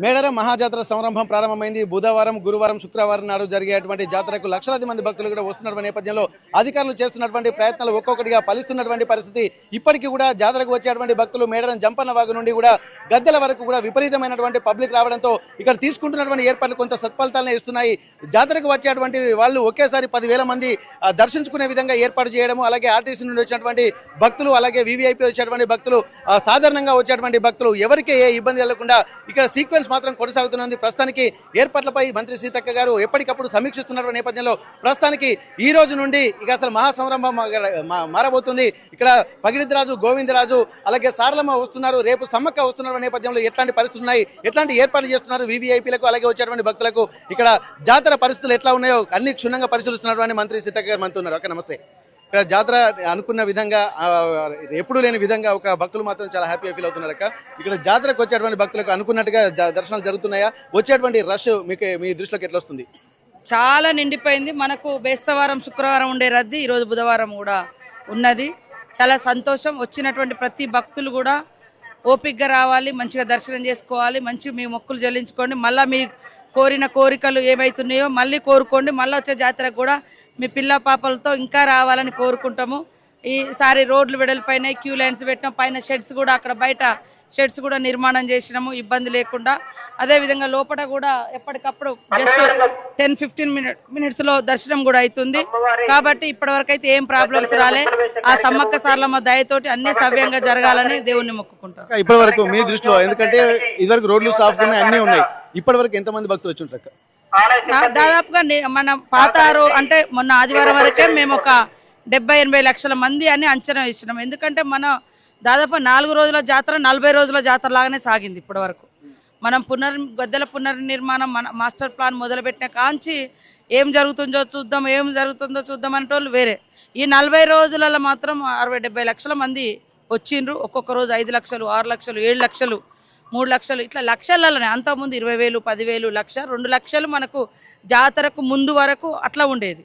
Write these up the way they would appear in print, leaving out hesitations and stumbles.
మేడారం మహాజాతర సంరంభం ప్రారంభమైంది. బుధవారం, గురువారం, శుక్రవారం నాడు జరిగేటువంటి జాతరకు లక్షలాది మంది భక్తులు కూడా వస్తున్నటువంటి నేపథ్యంలో అధికారులు చేస్తున్నటువంటి ప్రయత్నాలు ఒక్కొక్కటిగా ఫలిస్తున్నటువంటి పరిస్థితి. ఇప్పటికీ కూడా జాతరకు వచ్చేటువంటి భక్తులు మేడారం జంపన్న వాగు నుండి కూడా గద్దెల వరకు కూడా విపరీతమైనటువంటి పబ్లిక్ రావడంతో ఇక్కడ తీసుకుంటున్నటువంటి ఏర్పాట్లు కొంత సత్ఫలితాలను ఇస్తున్నాయి. జాతరకు వచ్చేటువంటి వాళ్ళు ఒకేసారి 10,000 మంది దర్శించుకునే విధంగా ఏర్పాటు చేయడము, అలాగే ఆర్టీసీ నుండి వచ్చినటువంటి భక్తులు, అలాగే వివిఐపీ వచ్చేటువంటి భక్తులు, సాధారణంగా వచ్చేటువంటి భక్తులు ఎవరికి ఏ ఇబ్బంది కలగకుండా ఇక్కడ సీక్వెన్స్ మాత్రం కొనసాగుతున్నది. ప్రస్తుతానికి ఏర్పాట్లపై మంత్రి సీతక్క గారు ఎప్పటికప్పుడు సమీక్షిస్తున్న నేపథ్యంలో ప్రస్తుతానికి ఈ రోజు నుండి ఇక అసలు మహాసంరంభం మారబోతుంది. ఇక్కడ పగిడిద్రాజు, గోవిందరాజు, అలాగే సారలమ్మ వస్తున్నారు, రేపు సమ్మక్క వస్తున్న నేపథ్యంలో ఎట్లాంటి పరిస్థితులు ఉన్నాయి, ఎట్లాంటి ఏర్పాట్లు చేస్తున్నారు వివిఐపీలకు, అలాగే వచ్చేటువంటి భక్తులకు, ఇక్కడ జాతర పరిస్థితులు ఎట్లా ఉన్నాయో అన్ని క్షుణ్ణంగా పరిశీలిస్తున్నటువంటి మంత్రి సీతక్క గారు మనతో ఉన్నారు. ఓకే, నమస్తే. ఇక్కడ జాతర అనుకున్న విధంగా ఎప్పుడు లేని విధంగా ఒక భక్తులు మాత్రం చాలా హ్యాపీగా ఫీల్ అవుతున్నారు. ఇక్కడ జాతరకు వచ్చేటువంటి భక్తులకు అనుకున్నట్టుగా దర్శనాలు జరుగుతున్నాయా? వచ్చేటువంటి రష్ మీకు మీ దృష్టిలోకి ఎట్లా వస్తుంది? చాలా నిండిపోయింది. మనకు బేస్తవారం, శుక్రవారం ఉండే రద్దీ ఈరోజు బుధవారం కూడా ఉన్నది. చాలా సంతోషం. వచ్చినటువంటి ప్రతి భక్తులు కూడా ఓపికగా రావాలి, మంచిగా దర్శనం చేసుకోవాలి, మంచి మీ మొక్కులు చెల్లించుకోండి. మళ్ళీ మీ కోరిన కోరికలు ఏవైతున్నాయో మళ్ళీ కోరుకోండి. మళ్ళీ వచ్చే జాతరకు కూడా మీ పిల్ల పాపలతో ఇంకా రావాలని కోరుకుంటాము. ఈసారి రోడ్లు వెడల్పోయినాయి, క్యూ లైన్స్ పెట్టినాం, పైన షెడ్స్ కూడా అక్కడ బయట షెడ్స్ కూడా నిర్మాణం చేసినాము ఇబ్బంది లేకుండా. అదేవిధంగా లోపల కూడా ఎప్పటికప్పుడు జస్ట్ 10-15 మినిట్స్లో దర్శనం కూడా అవుతుంది. కాబట్టి ఇప్పటివరకు అయితే ఏం ప్రాబ్లమ్స్ రాలే. ఆ సమ్మక్క సారలమ్మ దయతోటి అన్ని సవ్యంగా జరగాలని దేవుణ్ణి మొక్కుకుంటాం. ఇప్పటి వరకు మీ దృష్టిలో, ఎందుకంటే ఇదివరకు రోడ్లు సాఫ్ట్ ఉన్నాయి, అన్నీ ఉన్నాయి, ఇప్పటి వరకు ఎంతమంది భక్తులు వచ్చి ఉంటారు? దాదాపుగా మన పాత అంటే మొన్న ఆదివారం వరకే మేము ఒక 70-80 లక్షల మంది అని అంచనా వేసినాం. ఎందుకంటే మన దాదాపు 4 రోజుల జాతర 40 రోజుల జాతర లాగానే సాగింది ఇప్పటి వరకు. మనం గద్దెల పునర్నిర్మాణం మాస్టర్ ప్లాన్ మొదలుపెట్టిన కాంచి ఏం జరుగుతుందో చూద్దాం అనేటోళ్ళు వేరే. ఈ 40 రోజులలో మాత్రం 60-70 లక్షల మంది వచ్చిండ్రు. ఒక్కొక్క రోజు 5 లక్షలు, 6 లక్షలు, 7 లక్షలు, 3 లక్షలు, ఇట్లా లక్షలలోనే. అంతకుముందు 20,000, 10,000, 1,00,000, 2 లక్షలు మనకు జాతరకు ముందు వరకు అట్లా ఉండేది.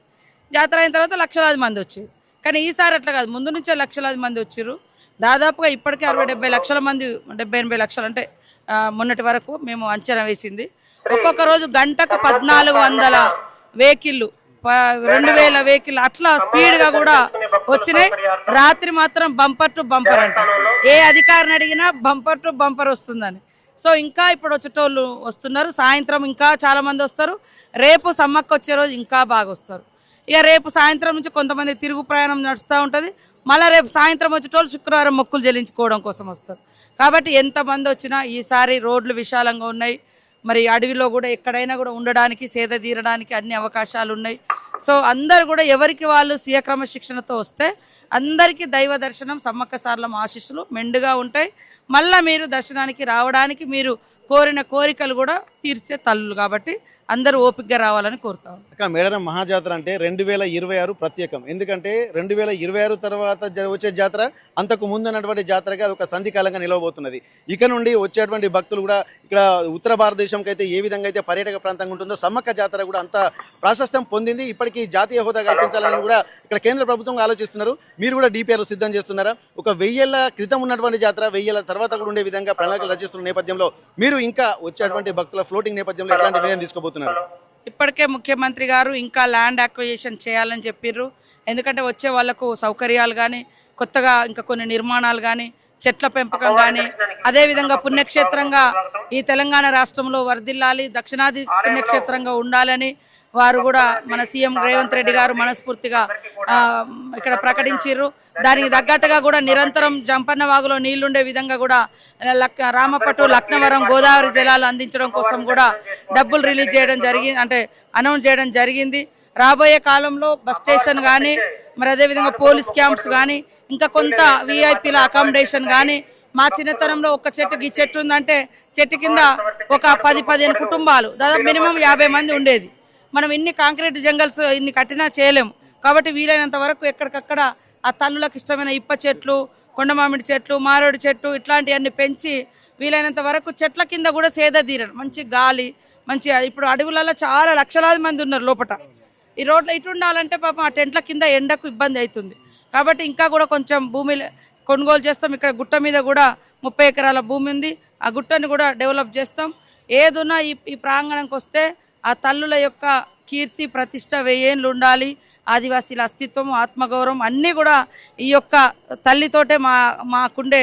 జాతర అయిన తర్వాత లక్షలాది మంది వచ్చేది. కానీ ఈసారి అట్లా కాదు, ముందు నుంచే లక్షలాది మంది వచ్చారు. దాదాపుగా ఇప్పటికే 60-70 లక్షల మంది, 70-80 లక్షలు అంటే మొన్నటి వరకు మేము అంచనా వేసింది. ఒక్కొక్క రోజు గంటకు 1,400 వెహికల్లు, 2,000 వెహికల్ అట్లా స్పీడ్గా కూడా వచ్చినాయి. రాత్రి మాత్రం బంపర్ టు బంపర్ అంట. ఏ అధికారిని అడిగినా బంపర్ టు బంపర్ వస్తుందని. సో ఇంకా ఇప్పుడు వచ్చేటోళ్ళు వస్తున్నారు. సాయంత్రం ఇంకా చాలామంది వస్తారు. రేపు సమ్మక్క వచ్చే రోజు ఇంకా బాగా వస్తారు. ఇక రేపు సాయంత్రం నుంచి కొంతమంది తిరుగు ప్రయాణం నడుస్తూ ఉంటుంది. మళ్ళీ రేపు సాయంత్రం వచ్చేటోళ్ళు శుక్రవారం మొక్కులు చెల్లించుకోవడం కోసం వస్తారు. కాబట్టి ఎంతమంది వచ్చినా ఈసారి రోడ్లు విశాలంగా ఉన్నాయి. మరి అడవిలో కూడా ఎక్కడైనా కూడా ఉండడానికి, సేద తీరడానికి అన్ని అవకాశాలు ఉన్నాయి. సో అందరు కూడా ఎవరికి వాళ్ళు స్వీయ క్రమశిక్షణతో వస్తే అందరికీ దైవ దర్శనం, సమ్మక్క సారలమ్మ ఆశీస్సులు మెండుగా ఉంటాయి. మళ్ళీ మీరు దర్శనానికి రావడానికి మీరు కోరిన కోరికలు కూడా తీర్చే తల్లులు. కాబట్టి అందరూ ఓపికగా రావాలని కోరుతాం. మేడారం మహాజాతర అంటే 2026 ప్రత్యేకం. ఎందుకంటే 2026 తర్వాత వచ్చే జాతర అంతకు ముందు అన్నటువంటి జాతరగా అది ఒక సంధికాలంగా నిలవబోతున్నది. ఇక నుండి వచ్చేటువంటి భక్తులు కూడా ఇక్కడ ఉత్తర భారతదేశంకి అయితే ఏ విధంగా అయితే పర్యాటక ప్రాంతంగా ఉంటుందో సమ్మక్క జాతర కూడా అంత ప్రాశస్త్యం పొందింది. ఇప్పటికీ జాతీయ హోదా కల్పించాలని కూడా ఇక్కడ కేంద్ర ప్రభుత్వం ఆలోచిస్తున్నారు. మీరు కూడా డిపిఆర్ సిద్ధం చేస్తున్నారా? ఒక 1000 ఏళ్ల క్రితం ఉన్నటువంటి జాతర 1000 ఏళ్ల తర్వాత కూడా ఉండే విధంగా ప్రణాళికలు రచిస్తున్న నేపథ్యంలో మీరు ఇంకా వచ్చేటువంటి భక్తుల ఫ్లోటింగ్ నేపథ్యంలో ఎట్లాంటి నిర్ణయం తీసుకోబోతున్నారు? ఇప్పటికే ముఖ్యమంత్రి గారు ఇంకా ల్యాండ్ అక్విజిషన్ చేయాలని చెప్పిర్రు. ఎందుకంటే వచ్చే వాళ్లకు సౌకర్యాలు కానీ, కొత్తగా ఇంకా కొన్ని నిర్మాణాలు కానీ, చెట్ల పెంపకం కానీ, అదేవిధంగా పుణ్యక్షేత్రంగా ఈ తెలంగాణ రాష్ట్రంలో వర్ధిల్లాలి, దక్షిణాది పుణ్యక్షేత్రంగా ఉండాలని వారు కూడా మన సీఎం రేవంత్ రెడ్డి గారు మనస్ఫూర్తిగా ఇక్కడ ప్రకటించారు. దానికి తగ్గట్టుగా కూడా నిరంతరం జంపన్న వాగులో నీళ్లుండే విధంగా కూడా రామపట్టు, లక్నవరం గోదావరి జలాలు అందించడం కోసం కూడా డబ్బులు రిలీజ్ చేయడం జరిగింది, అంటే అనౌన్స్ చేయడం జరిగింది. రాబోయే కాలంలో బస్ స్టేషన్ కానీ, మరి అదేవిధంగా పోలీస్ క్యాంప్స్ కానీ, ఇంకా కొంత విఐపీల అకామిడేషన్ కానీ, మా చిన్నతనంలో ఒక చెట్టుకి ఈ చెట్టు ఉందంటే చెట్టు కింద ఒక 10-15 కుటుంబాలు, దాదాపు మినిమం 50 మంది ఉండేది. మనం ఇన్ని కాంక్రీట్ జంగల్స్ ఇన్ని కట్టినా చేయలేము. కాబట్టి వీలైనంత వరకు ఎక్కడికక్కడ ఆ తల్లులకు ఇష్టమైన ఇప్ప చెట్లు, కొండమామిడి చెట్లు, మారేడు చెట్టు ఇట్లాంటివన్నీ పెంచి వీలైనంత వరకు చెట్ల కింద కూడా సేద తీరడం, మంచి గాలి, మంచి ఇప్పుడు అడవులలో చాలా లక్షలాది మంది ఉన్నారు లోపల. ఈ రోడ్లు ఇటు ఉండాలంటే పాపం ఆ టెంట్ల కింద ఎండకు ఇబ్బంది అవుతుంది. కాబట్టి ఇంకా కూడా కొంచెం భూమి కొనుగోలు చేస్తాం. ఇక్కడ గుట్ట మీద కూడా 30 ఎకరాల భూమి ఉంది. ఆ గుట్టని కూడా డెవలప్ చేస్తాం. ఏదున్నా ఈ ప్రాంగణంకి వస్తే ఆ తల్లుల యొక్క కీర్తి ప్రతిష్ట 1000 ఏళ్ళు ఉండాలి. ఆదివాసీల అస్తిత్వం ఆత్మగౌరవం అన్నీ కూడా ఈ యొక్క తల్లితోటే మాకుండే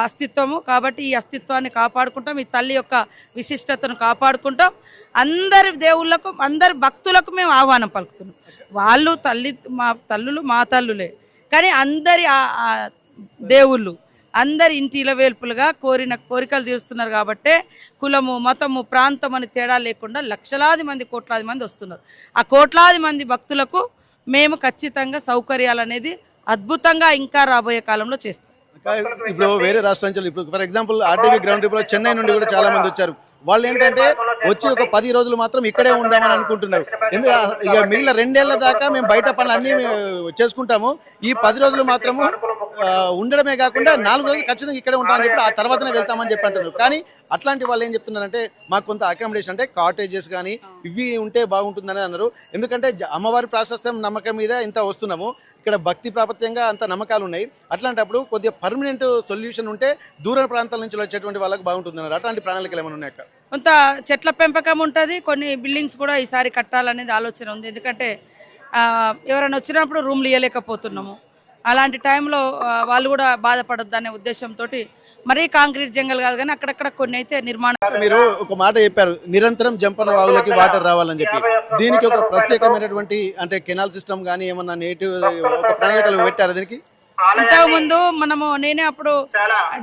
అస్తిత్వము. కాబట్టి ఈ అస్తిత్వాన్ని కాపాడుకుంటాం, ఈ తల్లి యొక్క విశిష్టతను కాపాడుకుంటాం. అందరి దేవుళ్ళకు అందరి భక్తులకు మేము ఆహ్వానం పలుకుతున్నాం. వాళ్ళు మా తల్లులు మా తల్లులే, కానీ అందరి దేవుళ్ళు అందరి ఇంటి ఇలవేల్పులుగా కోరికలు తీరుస్తున్నారు. కాబట్టే కులము మతము ప్రాంతం అని తేడా లేకుండా లక్షలాది మంది కోట్లాది మంది వస్తున్నారు. ఆ కోట్లాది మంది భక్తులకు మేము ఖచ్చితంగా సౌకర్యాలు అనేది అద్భుతంగా ఇంకా రాబోయే కాలంలో చేస్తాం. ఇప్పుడు వేరే రాష్ట్రాల నుంచి ఇప్పుడు for example RTV ground trip లో చెన్నై నుండి కూడా చాలా మంది వచ్చారు. వాళ్ళు ఏంటంటే వచ్చి ఒక 10 రోజులు మాత్రం ఇక్కడే ఉందామని అనుకుంటున్నారు. ఎందుకంటే ఇక మిగిలిన 2 ఏళ్ల దాకా మేము బయట పనులు అన్నీ చేసుకుంటాము, ఈ 10 రోజులు మాత్రము ఉండడమే కాకుండా 4 రోజులు ఖచ్చితంగా ఇక్కడే ఉంటామని చెప్పి ఆ తర్వాతనే వెళ్తామని చెప్పి అంటున్నారు. కానీ అట్లాంటి వాళ్ళు ఏం చెప్తున్నారంటే మాకు కొంత అకామిడేషన్ అంటే కాటేజెస్ కానీ ఇవి ఉంటే బాగుంటుందని అన్నారు. ఎందుకంటే అమ్మవారి ప్రాశస్త్యం నమ్మకం మీద ఇంత వస్తున్నాము, ఇక్కడ భక్తి ప్రాపత్యంగా అంత నమ్మకాలు ఉన్నాయి. అట్లాంటప్పుడు కొద్దిగా పర్మనెంట్ సొల్యూషన్ ఉంటే దూర ప్రాంతాల నుంచి వచ్చేటువంటి వాళ్ళకి బాగుంటుందన్నారు. అట్లాంటి ప్రణాళికలు ఏమైనా ఉన్నాయా? కొంత చెట్ల పెంపకం ఉంటుంది, కొన్ని బిల్డింగ్స్ కూడా ఈసారి కట్టాలనేది ఆలోచన ఉంది. ఎందుకంటే ఎవరైనా వచ్చినప్పుడు రూమ్లు ఇవ్వలేకపోతున్నాము. అలాంటి టైంలో వాళ్ళు కూడా బాధపడొద్దు అనే ఉద్దేశంతో మరీ కాంక్రీట్ జంగల్ కాదు కానీ అక్కడక్కడ కొన్ని అయితే నిర్మాణం. మీరు ఒక మాట చెప్పారు, నిరంతరం జంపన వాగులకి వాటర్ రావాలని చెప్పి. దీనికి ఒక ప్రత్యేకమైనటువంటి అంటే కెనాల్ సిస్టమ్ కానీ ఏమన్నా నేటివ్ ఒక ప్రణాళికలు పెట్టారు దీనికి? ఇంతకు ముందు నేనే అప్పుడు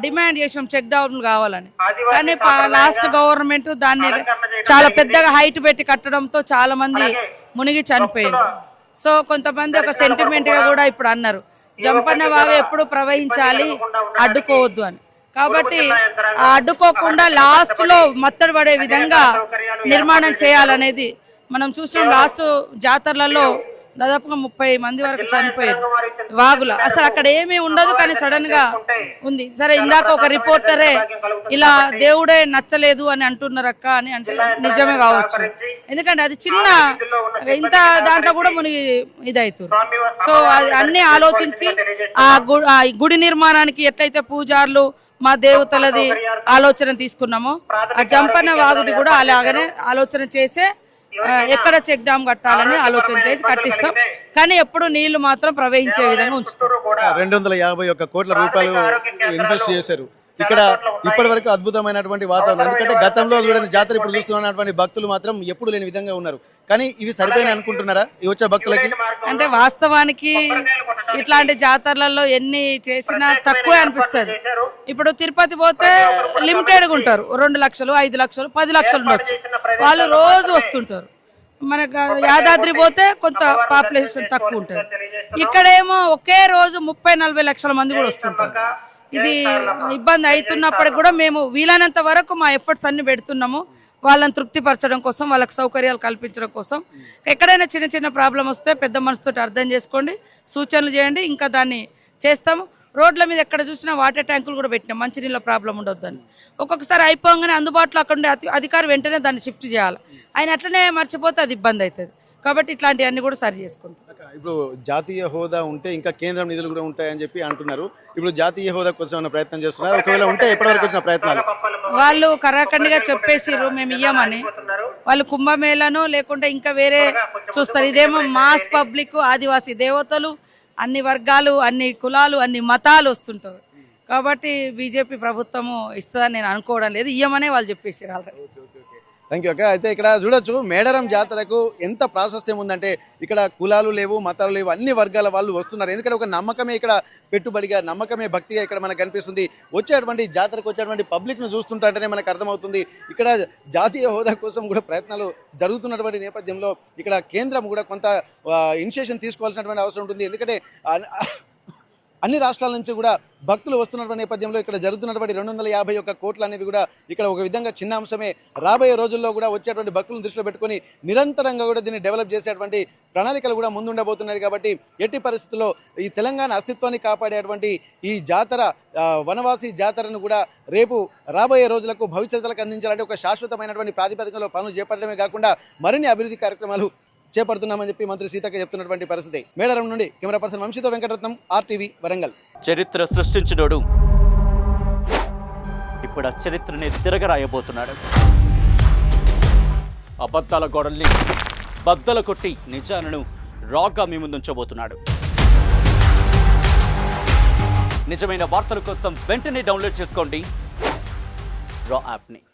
డిమాండ్ చేసాం చెక్ డౌన్ కావాలని, కానీ లాస్ట్ గవర్నమెంట్ దాన్ని చాలా పెద్దగా హైట్ పెట్టి కట్టడంతో చాలా మంది మునిగి చనిపోయారు. సో కొంతమంది ఒక సెంటిమెంట్ గా కూడా ఇప్పుడు అన్నారు జంపన్న వాగు ఎప్పుడు ప్రవహించాలి, అడ్డుకోవద్దు అని. కాబట్టి అడ్డుకోకుండా లాస్ట్ లో మత్తడి పడే విధంగా నిర్మాణం చేయాలనేది మనం చూసాం. లాస్ట్ జాతరలలో దాదాపుగా 30 మంది వరకు చనిపోయారు వాగుల. అసలు అక్కడ ఏమీ ఉండదు, కానీ సడన్ గా ఉంది. సరే ఇందాక ఒక రిపోర్టరే ఇలా దేవుడే నచ్చలేదు అని అంటున్నారు అక్క అని అంటే నిజమే కావచ్చు, ఎందుకంటే అది చిన్న ఇంత దాంట్లో కూడా మునిగి ఇదవుతుంది. సో అది అన్ని ఆలోచించి ఆ గుడి నిర్మాణానికి ఎట్లయితే పూజారులు మా దేవతలది ఆలోచన తీసుకున్నామో ఆ జంపన్న వాగుది కూడా అలాగనే ఆలోచన చేసే ఎక్కడ చెక్ డ్యామ్ కట్టాలని ఆలోచన చేసి కట్టిస్తాం. కానీ ఎప్పుడు నీళ్లు మాత్రం ప్రవహించే విధంగా ఉంచుతాం. 251 కోట్ల రూపాయలు ఇన్వెస్ట్ చేశారు ఇక్కడ. ఇప్పటి వరకు అద్భుతమైనటువంటి వాతావరణం. ఎందుకంటే గతంలో చూడని జాతర ఇప్పుడు చూస్తున్నటువంటి భక్తులు మాత్రం ఎప్పుడు లేని విధంగా ఉన్నారు. కానీ ఇవి సరిపోయినాయి అనుకుంటున్నారా ఈ వచ్చే భక్తులకి? అంటే వాస్తవానికి ఇట్లాంటి జాతరలలో ఎన్ని చేసినా తక్కువే అనిపిస్తుంది. ఇప్పుడు తిరుపతి పోతే లిమిటెడ్గా ఉంటారు, 2 లక్షలు 5 లక్షలు 10 లక్షలు ఉండొచ్చు, వాళ్ళు రోజు వస్తుంటారు. మనకు యాదాద్రి పోతే కొంత పాపులేషన్ తక్కువ ఉంటుంది. ఇక్కడేమో ఒకే రోజు 30-40 లక్షల మంది కూడా వస్తుంటారు. ఇది ఇబ్బంది అవుతున్నప్పటికి కూడా మేము వీలైనంత వరకు మా ఎఫర్ట్స్ అన్ని పెడుతున్నాము వాళ్ళని తృప్తిపరచడం కోసం, వాళ్ళకి సౌకర్యాలు కల్పించడం కోసం. ఎక్కడైనా చిన్న చిన్న ప్రాబ్లం వస్తే పెద్ద మనసుతో అర్థం చేసుకోండి, సూచనలు చేయండి, ఇంకా దాన్ని చేస్తాము. రోడ్ల మీద ఎక్కడ చూసినా వాటర్ ట్యాంకులు కూడా పెట్టినాం, మంచినీళ్ళ ప్రాబ్లం ఉండొద్దని. ఒక్కొక్కసారి అయిపోగానే అందుబాటులో అక్కడ ఉండే అధికారి వెంటనే దాన్ని షిఫ్ట్ చేయాలి. ఆయన అట్లనే మర్చిపోతే అది ఇబ్బంది అవుతుంది. కాబట్టి ఇట్లాంటివన్నీ కూడా సరి చేసుకుంటాం. ఇప్పుడు జాతీయ హోదా ఉంటే ఇంకా కేంద్రం నిధులు కూడా ఉంటాయని చెప్పి అంటున్నారు. ఇప్పుడు జాతీయ హోదా కోసం ఏమైనా ప్రయత్నం చేస్తున్నారు? ఒకవేళ ఉంటే ఎప్పటివరకు వచ్చిన ప్రయత్నాలు? వాళ్ళు కరాఖండిగా చెప్పేసిర్రు మేము ఇయ్యమని. వాళ్ళు కుంభమేళను లేకుంటే ఇంకా వేరే చూస్తారు. ఇదేమో మాస్ పబ్లిక్, ఆదివాసీ దేవతలు, అన్ని వర్గాలు, అన్ని కులాలు, అన్ని మతాలు వస్తుంటారు. కాబట్టి బీజేపీ ప్రభుత్వము ఇస్తుందని నేను అనుకోవడం లేదు, ఇయ్యమనే వాళ్ళు చెప్పేసారు ఆల్రెడీ. థ్యాంక్ యూ అక్క. అయితే ఇక్కడ చూడొచ్చు మేడారం జాతరకు ఎంత ప్రాశస్త్యం ఉందంటే ఇక్కడ కులాలు లేవు, మతాలు లేవు, అన్ని వర్గాల వాళ్ళు వస్తున్నారు. ఎందుకంటే ఒక నమ్మకమే ఇక్కడ పెట్టుబడిగా, నమ్మకమే భక్తిగా ఇక్కడ మనకు కనిపిస్తుంది. వచ్చేటువంటి జాతరకు వచ్చేటువంటి పబ్లిక్ను చూస్తుంటేనే మనకు అర్థమవుతుంది ఇక్కడ జాతీయ హోదా కోసం కూడా ప్రయత్నాలు జరుగుతున్నటువంటి నేపథ్యంలో ఇక్కడ కేంద్రం కూడా కొంత ఇనిషియేషన్ తీసుకోవాల్సినటువంటి అవసరం ఉంటుంది. ఎందుకంటే అన్ని రాష్ట్రాల నుంచి కూడా భక్తులు వస్తున్నటువంటి నేపథ్యంలో ఇక్కడ జరుగుతున్నటువంటి 251 కోట్లు అనేది కూడా ఇక్కడ ఒక విధంగా చిన్న అంశమే. రాబోయే రోజుల్లో కూడా వచ్చేటువంటి భక్తులను దృష్టిలో పెట్టుకొని నిరంతరంగా కూడా దీన్ని డెవలప్ చేసేటువంటి ప్రణాళికలు కూడా ముందుండబోతున్నాయి. కాబట్టి ఎట్టి పరిస్థితుల్లో ఈ తెలంగాణ అస్తిత్వాన్ని కాపాడేటువంటి ఈ జాతర, వనవాసి జాతరను కూడా రేపు రాబోయే రోజులకు భవిష్యత్తులకు అందించాలంటే ఒక శాశ్వతమైనటువంటి ప్రాతిపదికలో పనులు చేపట్టడమే కాకుండా మరిన్ని అభివృద్ధి కార్యక్రమాలు చేపడుతున్నామని చెప్పి మంత్రి సీతక్క చెప్తున్నటువంటి పరిస్థితి. మేడారం నుండి కెమెరా పర్సన్ వంశీతో వెంకటరత్నం, RTV వరంగల్. చరిత్ర సృష్టించినోడు ఇప్పుడు ఆ చరిత్రని తిరగరాయబోతున్నాడు. అబద్ధాల గోడల్ని బద్దల కొట్టి నిజాలను రాగా మీ ముందుంచబోతున్నాడు. నిజమైన వార్తల కోసం వెంటనే డౌన్లోడ్ చేసుకోండి రా యాప్ని.